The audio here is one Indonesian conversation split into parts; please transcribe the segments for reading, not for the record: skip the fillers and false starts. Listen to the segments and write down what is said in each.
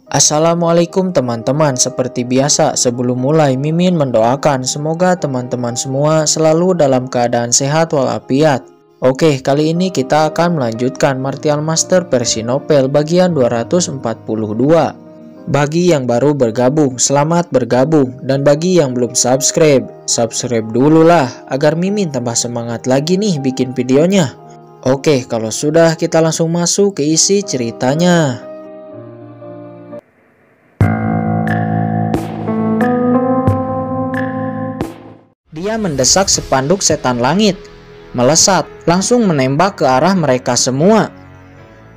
Assalamualaikum teman-teman, seperti biasa sebelum mulai Mimin mendoakan semoga teman-teman semua selalu dalam keadaan sehat walafiat. Oke, kali ini kita akan melanjutkan Martial Master versi novel bagian 242. Bagi yang baru bergabung, selamat bergabung, dan bagi yang belum subscribe dulu lah agar Mimin tambah semangat lagi nih bikin videonya. Oke, kalau sudah kita langsung masuk ke isi ceritanya. Dia mendesak spanduk setan langit, melesat, langsung menembak ke arah mereka semua.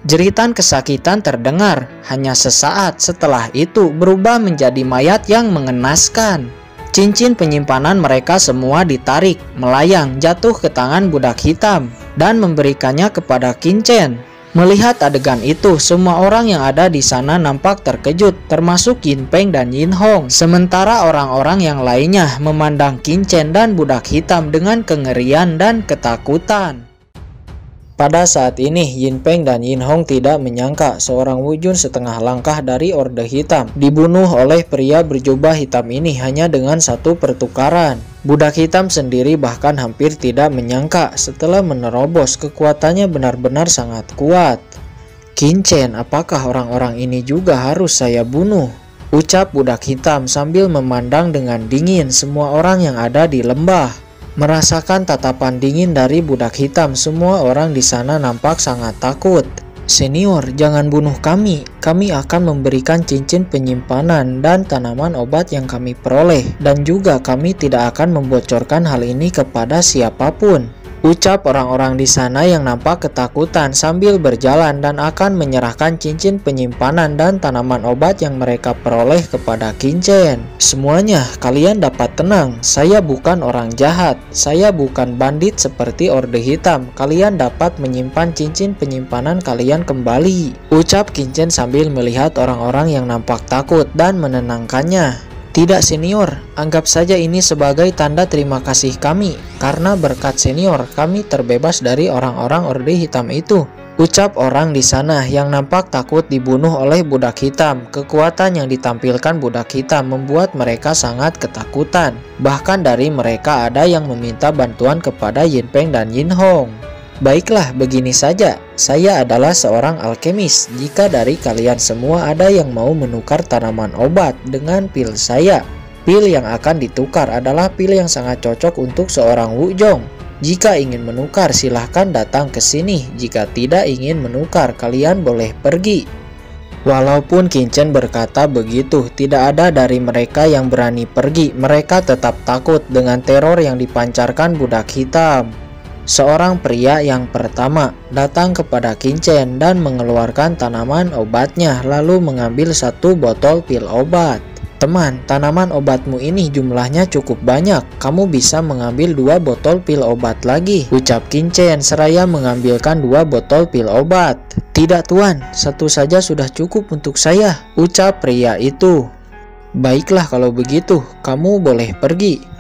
Jeritan kesakitan terdengar, hanya sesaat setelah itu berubah menjadi mayat yang mengenaskan. Cincin penyimpanan mereka semua ditarik, melayang jatuh ke tangan budak hitam, dan memberikannya kepada Qingchen. Melihat adegan itu, semua orang yang ada di sana nampak terkejut, termasuk Yin Peng dan Yin Hong. Sementara orang-orang yang lainnya memandang Qingchen dan budak hitam dengan kengerian dan ketakutan. Pada saat ini, Yin Peng dan Yin Hong tidak menyangka seorang wujud setengah langkah dari Orde Hitam dibunuh oleh pria berjubah hitam ini hanya dengan satu pertukaran. Budak hitam sendiri bahkan hampir tidak menyangka setelah menerobos kekuatannya benar-benar sangat kuat. Qingchen, apakah orang-orang ini juga harus saya bunuh? Ucap budak hitam sambil memandang dengan dingin semua orang yang ada di lembah. Merasakan tatapan dingin dari budak hitam, semua orang di sana nampak sangat takut. Senior, jangan bunuh kami. Kami akan memberikan cincin penyimpanan dan tanaman obat yang kami peroleh. Dan juga kami tidak akan membocorkan hal ini kepada siapapun. Ucap orang-orang di sana yang nampak ketakutan sambil berjalan dan akan menyerahkan cincin penyimpanan dan tanaman obat yang mereka peroleh kepada Qingchen. Semuanya, kalian dapat tenang. Saya bukan orang jahat. Saya bukan bandit seperti Orde Hitam. Kalian dapat menyimpan cincin penyimpanan kalian kembali. Ucap Qingchen sambil melihat orang-orang yang nampak takut dan menenangkannya. Tidak senior, anggap saja ini sebagai tanda terima kasih kami. Karena berkat senior, kami terbebas dari orang-orang Orde Hitam itu. Ucap orang di sana yang nampak takut dibunuh oleh budak hitam. Kekuatan yang ditampilkan budak hitam membuat mereka sangat ketakutan. Bahkan dari mereka ada yang meminta bantuan kepada Yin Peng dan Yin Hong. Baiklah, begini saja. Saya adalah seorang alkemis. Jika dari kalian semua ada yang mau menukar tanaman obat dengan pil saya, pil yang akan ditukar adalah pil yang sangat cocok untuk seorang wujong. Jika ingin menukar, silahkan datang ke sini. Jika tidak ingin menukar, kalian boleh pergi. Walaupun Qingchen berkata begitu, tidak ada dari mereka yang berani pergi. Mereka tetap takut dengan teror yang dipancarkan budak hitam. Seorang pria yang pertama datang kepada Qingchen dan mengeluarkan tanaman obatnya, lalu mengambil satu botol pil obat. Teman, tanaman obatmu ini jumlahnya cukup banyak. Kamu bisa mengambil 2 botol pil obat lagi, ucap Qingchen seraya mengambilkan 2 botol pil obat. Tidak tuan, satu saja sudah cukup untuk saya, ucap pria itu. Baiklah kalau begitu, kamu boleh pergi,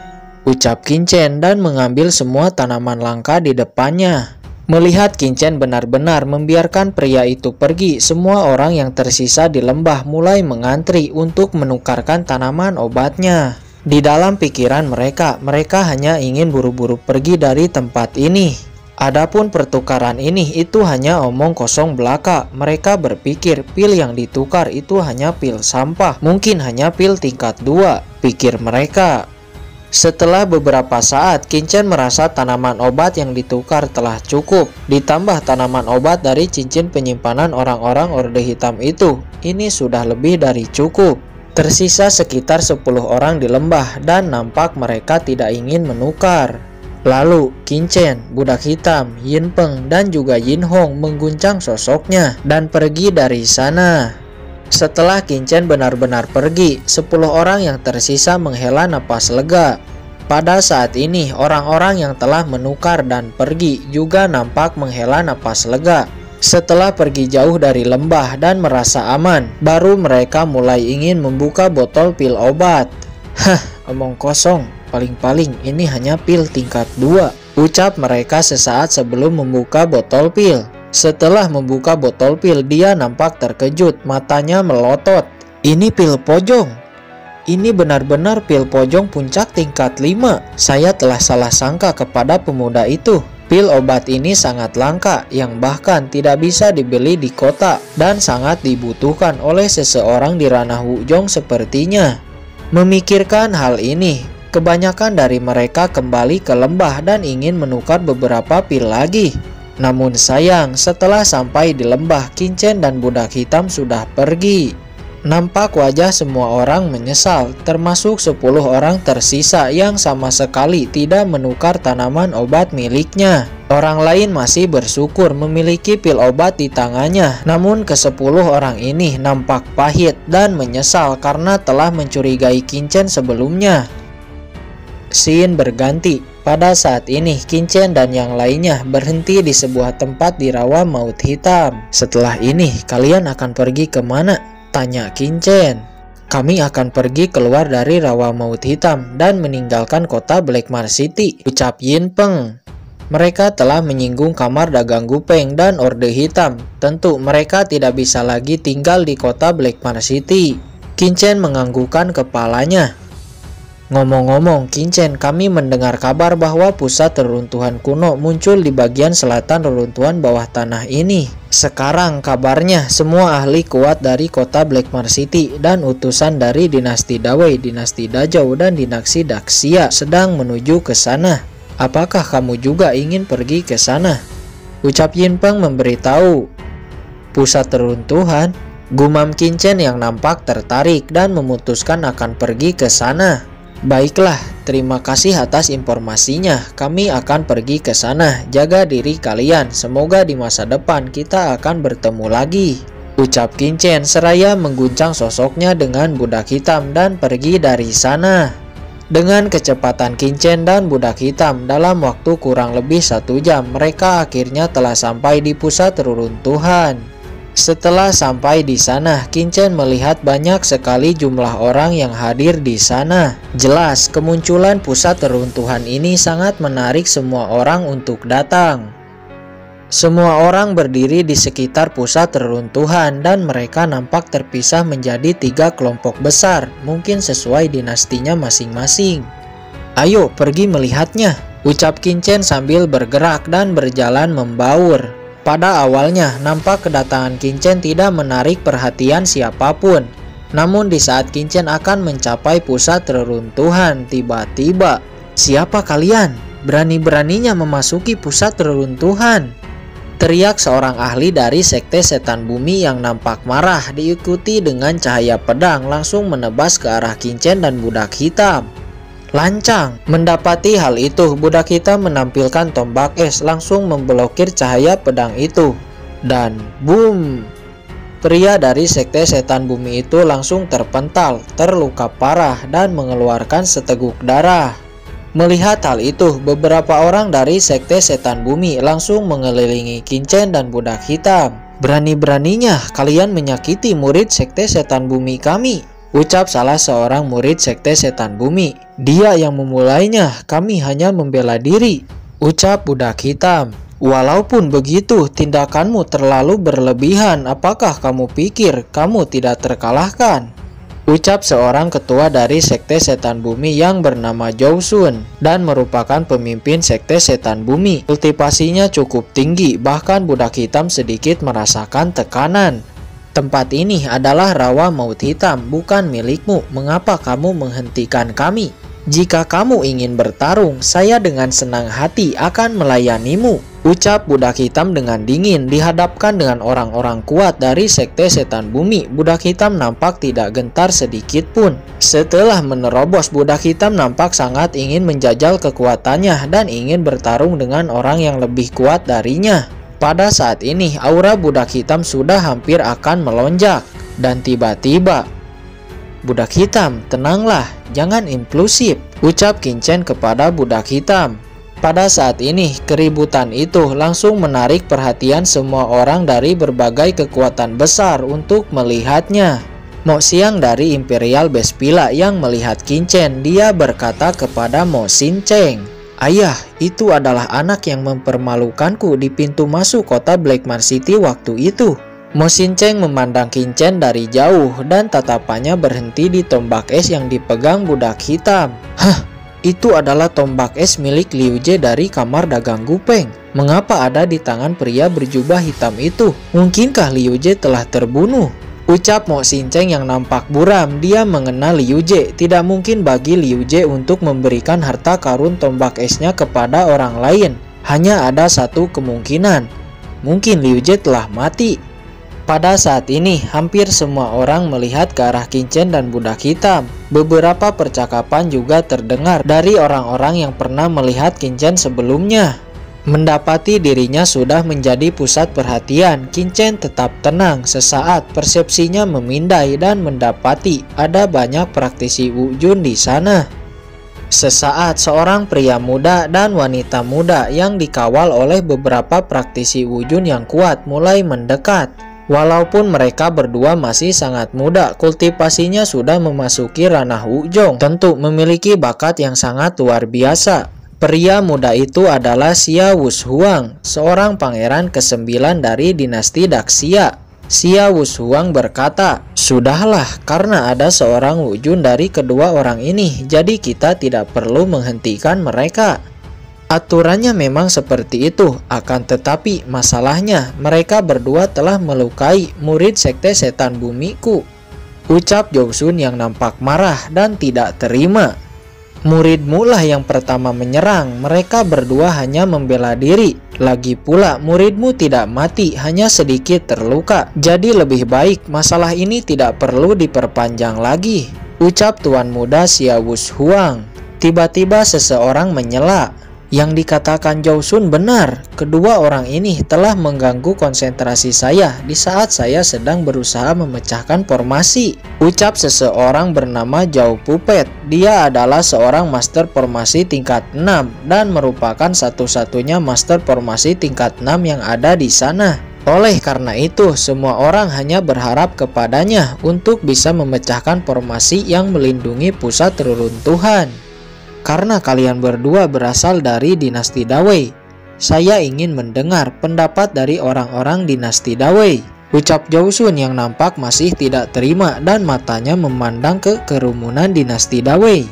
ucap Qingchen dan mengambil semua tanaman langka di depannya. Melihat Qingchen benar-benar membiarkan pria itu pergi, semua orang yang tersisa di lembah mulai mengantri untuk menukarkan tanaman obatnya. Di dalam pikiran mereka hanya ingin buru-buru pergi dari tempat ini. Adapun pertukaran ini itu hanya omong kosong belaka. Mereka berpikir pil yang ditukar itu hanya pil sampah, mungkin hanya pil tingkat 2, pikir mereka. Setelah beberapa saat, Qingchen merasa tanaman obat yang ditukar telah cukup. Ditambah tanaman obat dari cincin penyimpanan orang-orang Orde Hitam itu. Ini sudah lebih dari cukup. Tersisa sekitar 10 orang di lembah dan nampak mereka tidak ingin menukar. Lalu, Qingchen, budak hitam, Yin Peng, dan juga Yin Hong mengguncang sosoknya dan pergi dari sana. Setelah Qingchen benar-benar pergi, 10 orang yang tersisa menghela napas lega. Pada saat ini, orang-orang yang telah menukar dan pergi juga nampak menghela napas lega. Setelah pergi jauh dari lembah dan merasa aman, baru mereka mulai ingin membuka botol pil obat. Hah, omong kosong, paling-paling ini hanya pil tingkat 2, ucap mereka sesaat sebelum membuka botol pil. Setelah membuka botol pil, dia nampak terkejut, matanya melotot. Ini pil pojong. Ini benar-benar pil pojong puncak tingkat 5. Saya telah salah sangka kepada pemuda itu. Pil obat ini sangat langka, yang bahkan tidak bisa dibeli di kota dan sangat dibutuhkan oleh seseorang di ranah Wujong sepertinya. Memikirkan hal ini, kebanyakan dari mereka kembali ke lembah dan ingin menukar beberapa pil lagi. Namun sayang, setelah sampai di lembah, Qingchen dan budak hitam sudah pergi. Nampak wajah semua orang menyesal, termasuk 10 orang tersisa yang sama sekali tidak menukar tanaman obat miliknya. Orang lain masih bersyukur memiliki pil obat di tangannya, namun ke-10 orang ini nampak pahit dan menyesal karena telah mencurigai Qingchen sebelumnya. Scene berganti. Pada saat ini, Qingchen dan yang lainnya berhenti di sebuah tempat di rawa maut hitam. Setelah ini, kalian akan pergi kemana? Tanya Qingchen. Kami akan pergi keluar dari rawa maut hitam dan meninggalkan kota Blackmar City, ucap Yin Peng. Mereka telah menyinggung kamar dagang Gupeng dan Orde Hitam. Tentu mereka tidak bisa lagi tinggal di kota Blackmar City. Qingchen menganggukkan kepalanya. Ngomong-ngomong, Qingchen, kami mendengar kabar bahwa pusat reruntuhan kuno muncul di bagian selatan reruntuhan bawah tanah ini. Sekarang kabarnya semua ahli kuat dari kota Blackmar City dan utusan dari dinasti Dawei, dinasti Dazhou, dan dinasti Daxia sedang menuju ke sana. Apakah kamu juga ingin pergi ke sana? Ucap Yin Peng memberitahu. Pusat reruntuhan? Gumam Qingchen yang nampak tertarik dan memutuskan akan pergi ke sana. Baiklah, terima kasih atas informasinya. Kami akan pergi ke sana. Jaga diri kalian. Semoga di masa depan kita akan bertemu lagi, ucap Qingchen seraya mengguncang sosoknya dengan budak hitam dan pergi dari sana. Dengan kecepatan Qingchen dan budak hitam, dalam waktu kurang lebih 1 jam, mereka akhirnya telah sampai di pusat reruntuhan. Setelah sampai di sana, Qingchen melihat banyak sekali jumlah orang yang hadir di sana. Jelas, kemunculan pusat reruntuhan ini sangat menarik semua orang untuk datang. Semua orang berdiri di sekitar pusat reruntuhan dan mereka nampak terpisah menjadi 3 kelompok besar, mungkin sesuai dinastinya masing-masing. Ayo pergi melihatnya, ucap Qingchen sambil bergerak dan berjalan membaur. Pada awalnya, nampak kedatangan Qingchen tidak menarik perhatian siapapun. Namun di saat Qingchen akan mencapai pusat reruntuhan, tiba-tiba, "Siapa kalian? Berani-beraninya memasuki pusat reruntuhan?" teriak seorang ahli dari Sekte Setan Bumi yang nampak marah, diikuti dengan cahaya pedang langsung menebas ke arah Qingchen dan budak hitam. Lancang. Mendapati hal itu, budak hitam menampilkan tombak es langsung memblokir cahaya pedang itu. Dan boom! Pria dari Sekte Setan Bumi itu langsung terpental, terluka parah dan mengeluarkan seteguk darah. Melihat hal itu, beberapa orang dari Sekte Setan Bumi langsung mengelilingi Qingchen dan budak hitam. "Berani-beraninya kalian menyakiti murid Sekte Setan Bumi kami," ucap salah seorang murid Sekte Setan Bumi. "Dia yang memulainya, kami hanya membela diri," ucap budak hitam. "Walaupun begitu, tindakanmu terlalu berlebihan. Apakah kamu pikir kamu tidak terkalahkan?" ucap seorang ketua dari Sekte Setan Bumi yang bernama Zhou Shun dan merupakan pemimpin Sekte Setan Bumi. Kultivasinya cukup tinggi, bahkan budak hitam sedikit merasakan tekanan. "Tempat ini adalah rawa maut hitam, bukan milikmu. Mengapa kamu menghentikan kami? Jika kamu ingin bertarung, saya dengan senang hati akan melayanimu," ucap budak hitam dengan dingin. Dihadapkan dengan orang-orang kuat dari Sekte Setan Bumi, budak hitam nampak tidak gentar sedikit pun. Setelah menerobos, budak hitam nampak sangat ingin menjajal kekuatannya dan ingin bertarung dengan orang yang lebih kuat darinya. Pada saat ini, aura budak hitam sudah hampir akan melonjak. Dan tiba-tiba, "Budak hitam, tenanglah, jangan impulsif," ucap Qingchen kepada budak hitam. Pada saat ini, keributan itu langsung menarik perhatian semua orang dari berbagai kekuatan besar untuk melihatnya. Mo Xiang dari Imperial Bespila yang melihat Qingchen, dia berkata kepada Mo Xincheng, "Ayah, Itu adalah anak yang mempermalukanku di pintu masuk kota Blackmar City waktu itu. Mo Shinceng memandang Qinchen dari jauh dan tatapannya berhenti di tombak es yang dipegang budak hitam. Hah, itu adalah tombak es milik Liu Jie dari kamar dagang Gupeng. Mengapa ada di tangan pria berjubah hitam itu? Mungkinkah Liu Jie telah terbunuh? Ucap Mo Shinceng yang nampak buram. Dia mengenal Liu Jie. Tidak mungkin bagi Liu Jie untuk memberikan harta karun tombak esnya kepada orang lain. Hanya ada satu kemungkinan. Mungkin Liu Jie telah mati. Pada saat ini, hampir semua orang melihat ke arah Qinchen dan budak hitam. Beberapa percakapan juga terdengar dari orang-orang yang pernah melihat Qinchen sebelumnya. Mendapati dirinya sudah menjadi pusat perhatian, Qinchen tetap tenang. Sesaat persepsinya memindai dan mendapati ada banyak praktisi wujun di sana. Sesaat seorang pria muda dan wanita muda yang dikawal oleh beberapa praktisi wujun yang kuat mulai mendekat. Walaupun mereka berdua masih sangat muda, kultivasinya sudah memasuki ranah wujong, tentu memiliki bakat yang sangat luar biasa. Pria muda itu adalah Xia Wushuang, seorang pangeran ke-9 dari dinasti Daxia. Xia Wushuang berkata, "Sudahlah, karena ada seorang wujun dari kedua orang ini, jadi kita tidak perlu menghentikan mereka." Aturannya memang seperti itu, akan tetapi masalahnya mereka berdua telah melukai murid sekte setan bumiku. Ucap Jousun yang nampak marah dan tidak terima. Muridmu lah yang pertama menyerang, mereka berdua hanya membela diri. Lagi pula muridmu tidak mati, hanya sedikit terluka. Jadi lebih baik masalah ini tidak perlu diperpanjang lagi. Ucap tuan muda Xia Wushuang. Tiba-tiba seseorang menyela. Yang dikatakan Jousun benar, kedua orang ini telah mengganggu konsentrasi saya di saat saya sedang berusaha memecahkan formasi. Ucap seseorang bernama Zhao Pupet. Dia adalah seorang master formasi tingkat 6 dan merupakan satu-satunya master formasi tingkat 6 yang ada di sana. Oleh karena itu, semua orang hanya berharap kepadanya untuk bisa memecahkan formasi yang melindungi pusat reruntuhan. Karena kalian berdua berasal dari dinasti Dawei, saya ingin mendengar pendapat dari orang-orang dinasti Dawei. Ucap Jousun yang nampak masih tidak terima dan matanya memandang ke kerumunan dinasti Dawei.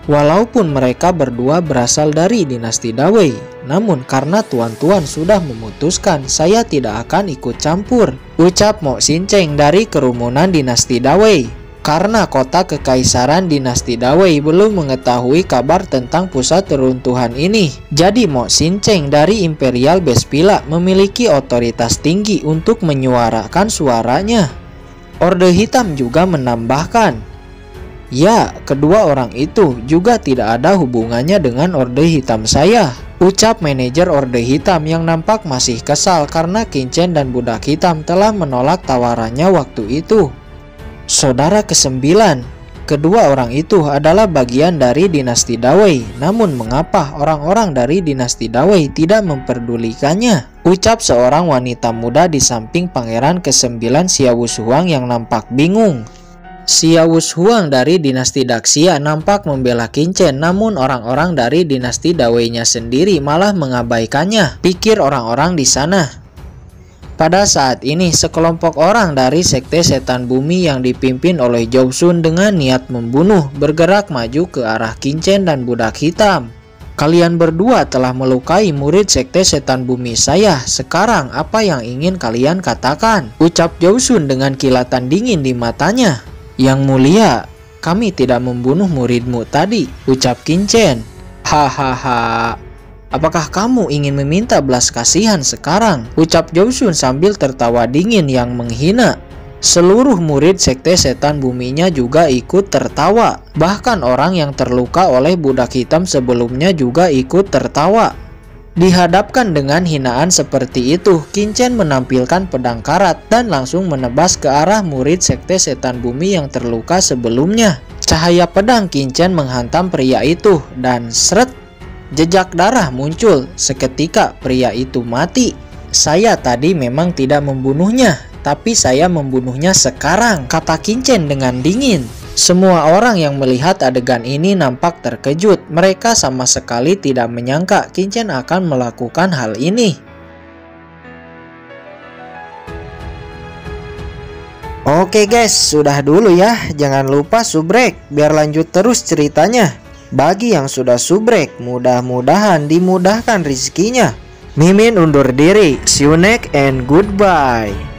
Walaupun mereka berdua berasal dari dinasti Dawei, namun karena tuan-tuan sudah memutuskan, saya tidak akan ikut campur. Ucap Mo Shinceng dari kerumunan dinasti Dawei. Karena kota kekaisaran dinasti Dawei belum mengetahui kabar tentang pusat reruntuhan ini, jadi Mo Shinceng dari Imperial Bespila memiliki otoritas tinggi untuk menyuarakan suaranya. Orde Hitam juga menambahkan, "Ya, kedua orang itu juga tidak ada hubungannya dengan Orde Hitam saya." Ucap manajer Orde Hitam yang nampak masih kesal karena Qinchen dan budak hitam telah menolak tawarannya waktu itu. Saudara ke-9, kedua orang itu adalah bagian dari dinasti Dawei. Namun mengapa orang-orang dari dinasti Dawei tidak memperdulikannya? Ucap seorang wanita muda di samping pangeran ke-9 Xia Wushuang yang nampak bingung. Xia Wushuang dari dinasti Daxia nampak membela Qinchen, namun orang-orang dari dinasti Dawei-nya sendiri malah mengabaikannya, pikir orang-orang di sana. Pada saat ini, sekelompok orang dari sekte setan bumi yang dipimpin oleh Jousun dengan niat membunuh bergerak maju ke arah Qinchen dan budak hitam. Kalian berdua telah melukai murid sekte setan bumi saya. Sekarang apa yang ingin kalian katakan? Ucap Jousun dengan kilatan dingin di matanya. Yang mulia, kami tidak membunuh muridmu tadi. Ucap Qinchen. Hahaha. Apakah kamu ingin meminta belas kasihan sekarang? Ucap Jousun sambil tertawa dingin yang menghina. Seluruh murid sekte setan buminya juga ikut tertawa. Bahkan orang yang terluka oleh budak hitam sebelumnya juga ikut tertawa. Dihadapkan dengan hinaan seperti itu, Qinchen menampilkan pedang karat dan langsung menebas ke arah murid sekte setan bumi yang terluka sebelumnya. Cahaya pedang Qinchen menghantam pria itu dan seret. Jejak darah muncul. Seketika pria itu mati. Saya tadi memang tidak membunuhnya, tapi saya membunuhnya sekarang, kata Qinchen dengan dingin. Semua orang yang melihat adegan ini nampak terkejut. Mereka sama sekali tidak menyangka Qin akan melakukan hal ini. Oke guys, sudah dulu ya. Jangan lupa subrek biar lanjut terus ceritanya. Bagi yang sudah subrek, mudah-mudahan dimudahkan rezekinya. Mimin undur diri. See you next and goodbye.